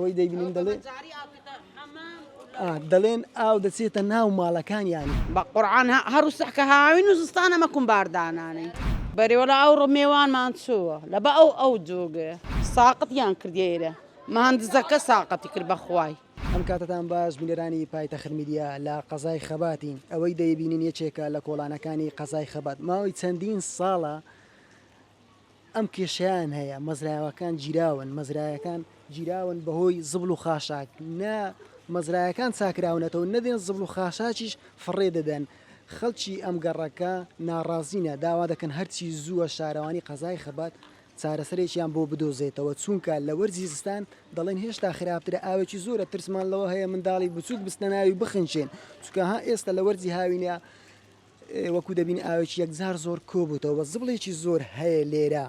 ئەوەی دەیبینین دەڵێ دەڵێن ئاو دەچێتە ناو ماڵەکان یانی بە قورعان هەروسح کە هاوین و زستانە مەکوم باردانانەی بەرێوەڵە ئەو ڕۆمێوانمان چووە لە بە ئەو جۆگە ساقتیان کردێرە مهندزەکە ساقەتی کرد بەخوای. ئەم کاتتان باش بینەرانی پایتەخت میدیا لە قەزای خەباتین ئەوەی دەیبینین یەکێکە لە کۆڵانەکانی قەزای خەبات ماوەی چەندین ساڵە ئەم کێشیان هەیە مەزرایەکان گیراون مەزرایەکان گیراون بەهۆی زبل و خاشاک نا مەزرایەکان چاکراونەتەوە نەدێن زبل و خاشاکیش فڕێ دەدەن خەڵکی ئەم گەڕەکە ناڕازینە داوا دەکەن هەرچی زووە شارەوانی قەزای خەبات چارەسەرێکیان بۆ بدۆزێتەوە چونکە لە وەرزی زستان دەڵێن هێشتا خراپترە ئاوێکی زۆرە ترسمان لەوە هەیە منداڵی بچووک بستە ناوی بخنچێن چونکە ها ئێستا لە وەرزی هاوینە وەکو دەبین ئاوێکی یەکجار زۆر کۆبووتەوە زبڵێکی زۆر هەیە لێرە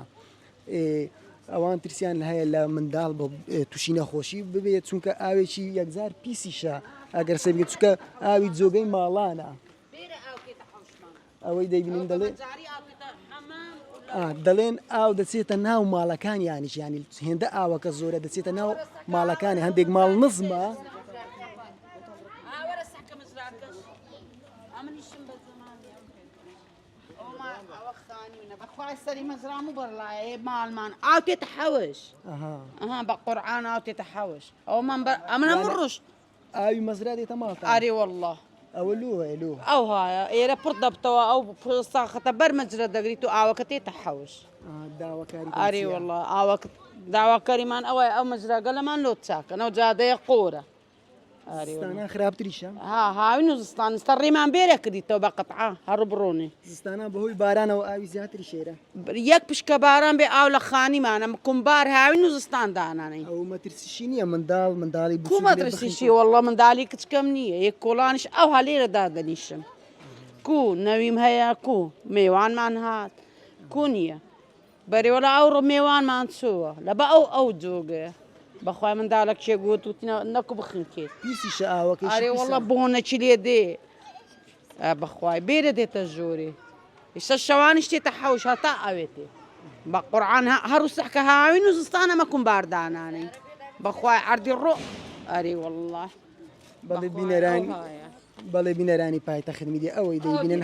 ئەوان ترسیان هەیە لە منداڵ بە تووشی نەخۆشی ببێت چونکە ئاوێکی یەکجار پیسیشە ئەگەر سەبێت چونکە ئاوی جۆگەی ماڵانە ئەوەی دەیبینین دەڵێن ئاو دەچێتە ناو ماڵەکان یانیش ینی هێندە ئاوەکە زۆرە دەچێتە ناو ماڵەکانی هەندێک ماڵ نزمە بەخوای سەری مەزرام و بەرڵایە ماڵمان ئاو تێتە حەوش بە قورعان ئاو تێتە حەوش ئەمە ڕۆژ ئاوی مەزرا دێتە ماڵتان ئاری وەڵڵا ئەوە لووە لوو ئەو هایە ئێرە پڕ دەبتەوە ئەو ساخەتە بەرمەجرە دەگریت و ئاوەکە تێتە حەوش ئاری وەڵڵا ئاوەکە داواکاریمان ئەوەیە ئەو مەجراگە لەمان لۆ چاکەنەوە جادەیە قۆرە خراپتریشە هاوین و زستان ڕێمان بێرە کردیتەوە بە قەتعا هەڕوو بڕۆنێ زستانە بەهۆی بارانەوە ئاوی زیاتری شێرە یەک پشکە باران بێ ئاو لە خانیمانە کومبار هاوین و زستان دانانەی ئەو مەترسیشی نییە منداڵی کومەترسیشی وەڵڵا منداڵی کچکەم نییە یەک کۆڵانیش ئەو هەلێرەدا دەنیشم کو نەویم هەیە کو میێوانمان هات کو نییە بەرێوەڵە ئەو ڕۆمێوانمان چووە لە بە ئەو جۆگە بەخوای منداڵک کێ گوت و نەکو بخنکێت پیسیشە ئاوەکە ئارێ وەڵڵا بۆنەکی لێ دێ بەخوای بێرە دێتە ژۆرێ ئێستا شەوانیش تێتە حەوش هەتا ئەوێتێ بە قورعان هەروسح کە هاوین و زستانە مەکوم باردانانەی بەخوای عەردی ڕۆ ئەرێ وەڵڵا بەڵێ بینەرانی پایتەخت میدیا ئەوەی دەیبینن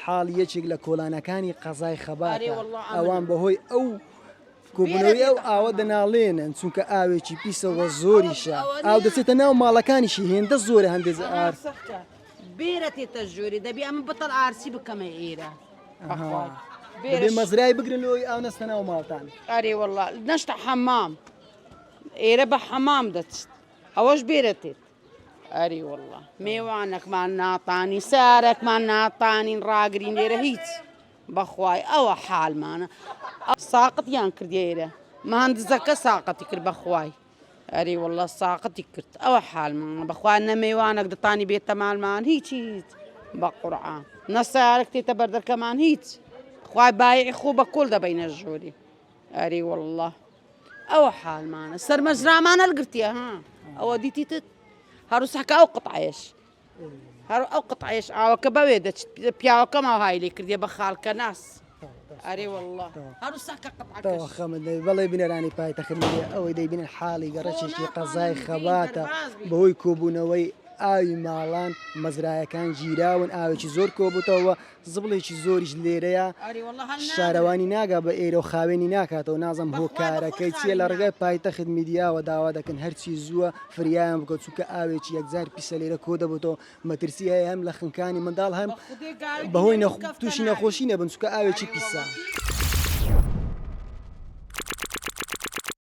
حاڵی یەکێک لە کۆڵانەکانی قەزای خەباتە ئەوان بەهۆی ئەو کۆبوونەوەی ئەو ئاوە دەناڵێنن چونکە ئاوێکی پیسەوە زۆریشە ئاو دەچێتە ناو ماڵەکانیشی هێندە زۆرە هەندێک بێرە تێتە ژووری دەبی ئەمە بەتەڵ ئارسی بکەمە ئێرە بێ مەزرای بگرنەوەی ئاو نەستە ناو ماڵتان ئەرێ وەڵڵا نەشتە حەمام ئێرە بە حەمام دەچێت ئەوەش بێرە تێت ئەری وەڵڵا میێوانێکمان ناتانی سارێکمان ناتانین ڕاگرین لێرە هیچ بەخوای ئەوە حالمانە ساقتیان کردێرە مهندزەکە ساقەتی کرد بەخوای ئەری وەڵڵا ساقەتی کرد ئەوە حالمانە بەخوا نەمەیوانێک دەتانی بێتە ماڵمان هیچ بە قورعان نەسارێک تێتە بەردەکەمان هیچ خوای بایعی خۆ بە کۆل دەبینە ژۆری ئەری وەڵڵا ئەوە حالمانە سەرمەزرامانە گرتیە ئەوە دیتیتت هەروسەکە ئەو قەتعەیەش هەرو ئەو قەتعەیەش ئاوەکە بەوێ دەچێت پیاوەکەم هاوای لێ کردێ بە خاڵکە ناس ئەرێ وەڵڵا هەروسەکە قەتعەکەش بەڵێ بینەرانی پایتەخت میدیا ئەوەی دەیبینن حاڵی گەڕەکێکی قەزای خەباتە بەهۆی کۆبوونەوەی ئاوی ماڵان مەزرایەکان گیراون ئاوێکی زۆر کۆبووتەوە زبڵێکی زۆریش لێرەیە شارەوانی ناگا بە ئێرە و خاوێنی ناکاتەوە نازم هۆکارەکەی چیە لە ڕێگای پایتەخت میدیاوە داوا دەکەن هەرچی زووە فریایان بکەوت چونکە ئاوێکی یەکجار پیسە لێرە کۆ دەبێتەوە مەترسی هەیە هەم لە خنکانی منداڵ هەم بەهۆی تووشی نەخۆشی نەبن چونکە ئاوێکی پیسە.